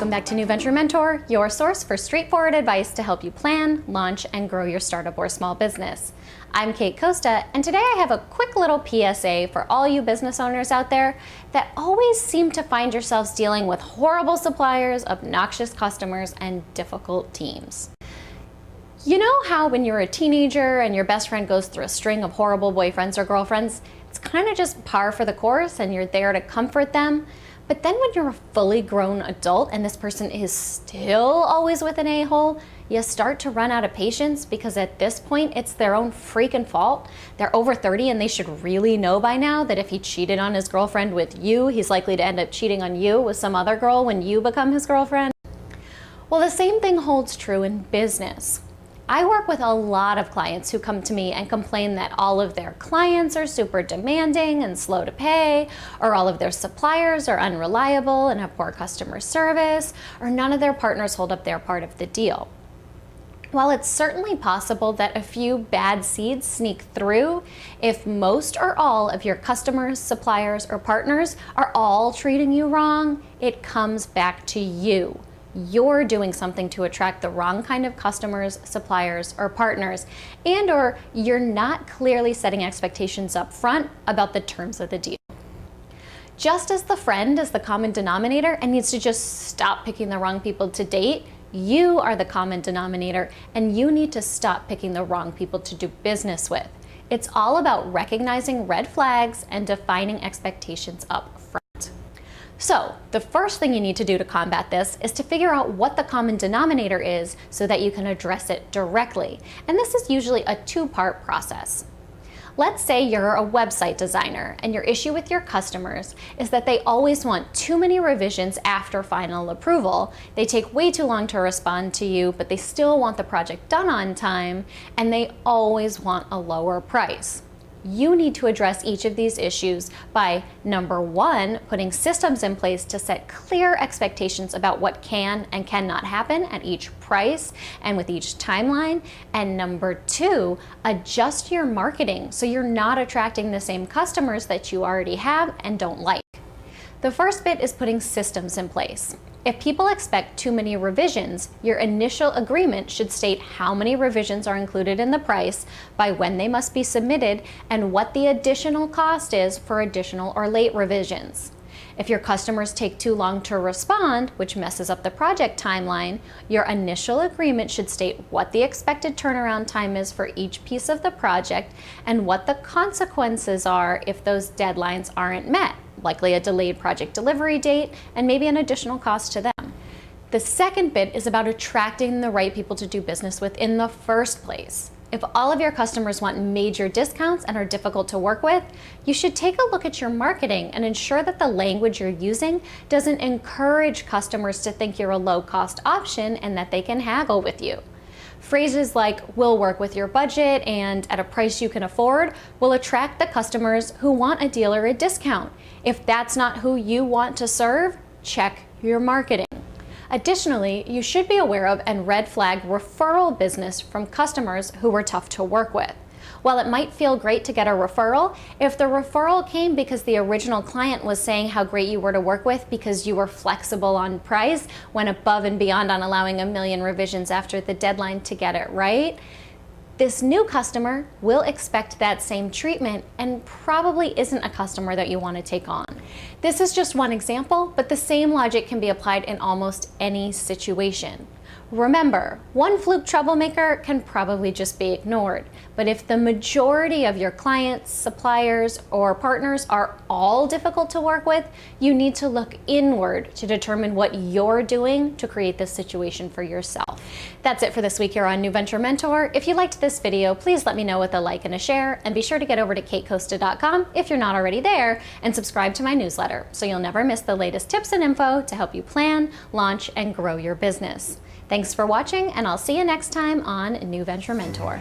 Welcome back to New Venture Mentor, your source for straightforward advice to help you plan, launch, and grow your startup or small business. I'm Kate Costa, and today I have a quick little PSA for all you business owners out there that always seem to find yourselves dealing with horrible suppliers, obnoxious customers, and difficult teams. You know how when you're a teenager and your best friend goes through a string of horrible boyfriends or girlfriends, it's kind of just par for the course and you're there to comfort them? But then when you're a fully grown adult and this person is still always with an a-hole, you start to run out of patience because at this point it's their own freaking fault. They're over 30 and they should really know by now that if he cheated on his girlfriend with you, he's likely to end up cheating on you with some other girl when you become his girlfriend. Well, the same thing holds true in business. I work with a lot of clients who come to me and complain that all of their clients are super demanding and slow to pay, or all of their suppliers are unreliable and have poor customer service, or none of their partners hold up their part of the deal. While it's certainly possible that a few bad seeds sneak through, if most or all of your customers, suppliers, or partners are all treating you wrong, it comes back to you. You're doing something to attract the wrong kind of customers, suppliers, or partners, or you're not clearly setting expectations up front about the terms of the deal. Just as the friend is the common denominator and needs to just stop picking the wrong people to date, you are the common denominator and you need to stop picking the wrong people to do business with. It's all about recognizing red flags and defining expectations up front. So the first thing you need to do to combat this is to figure out what the common denominator is so that you can address it directly. And this is usually a two-part process. Let's say you're a website designer and your issue with your customers is that they always want too many revisions after final approval. They take way too long to respond to you, but they still want the project done on time, and they always want a lower price. You need to address each of these issues by, number one, putting systems in place to set clear expectations about what can and cannot happen at each price and with each timeline. And number two, adjust your marketing so you're not attracting the same customers that you already have and don't like. The first bit is putting systems in place. If people expect too many revisions, your initial agreement should state how many revisions are included in the price, by when they must be submitted, and what the additional cost is for additional or late revisions. If your customers take too long to respond, which messes up the project timeline, your initial agreement should state what the expected turnaround time is for each piece of the project and what the consequences are if those deadlines aren't met, likely a delayed project delivery date and maybe an additional cost to them. The second bit is about attracting the right people to do business with in the first place. If all of your customers want major discounts and are difficult to work with, you should take a look at your marketing and ensure that the language you're using doesn't encourage customers to think you're a low-cost option and that they can haggle with you. Phrases like, "we'll work with your budget" and "at a price you can afford" will attract the customers who want a deal or a discount. If that's not who you want to serve, check your marketing. Additionally, you should be aware of and red flag referral business from customers who were tough to work with. While it might feel great to get a referral, if the referral came because the original client was saying how great you were to work with because you were flexible on price, went above and beyond on allowing 1,000,000 revisions after the deadline to get it right, this new customer will expect that same treatment and probably isn't a customer that you want to take on. This is just one example, but the same logic can be applied in almost any situation. Remember, one fluke troublemaker can probably just be ignored, but if the majority of your clients, suppliers, or partners are all difficult to work with, you need to look inward to determine what you're doing to create this situation for yourself. That's it for this week here on New Venture Mentor. If you liked this video, please let me know with a like and a share, and be sure to get over to katecosta.com if you're not already there, and subscribe to my newsletter so you'll never miss the latest tips and info to help you plan, launch, and grow your business. Thanks for watching, and I'll see you next time on New Venture Mentor.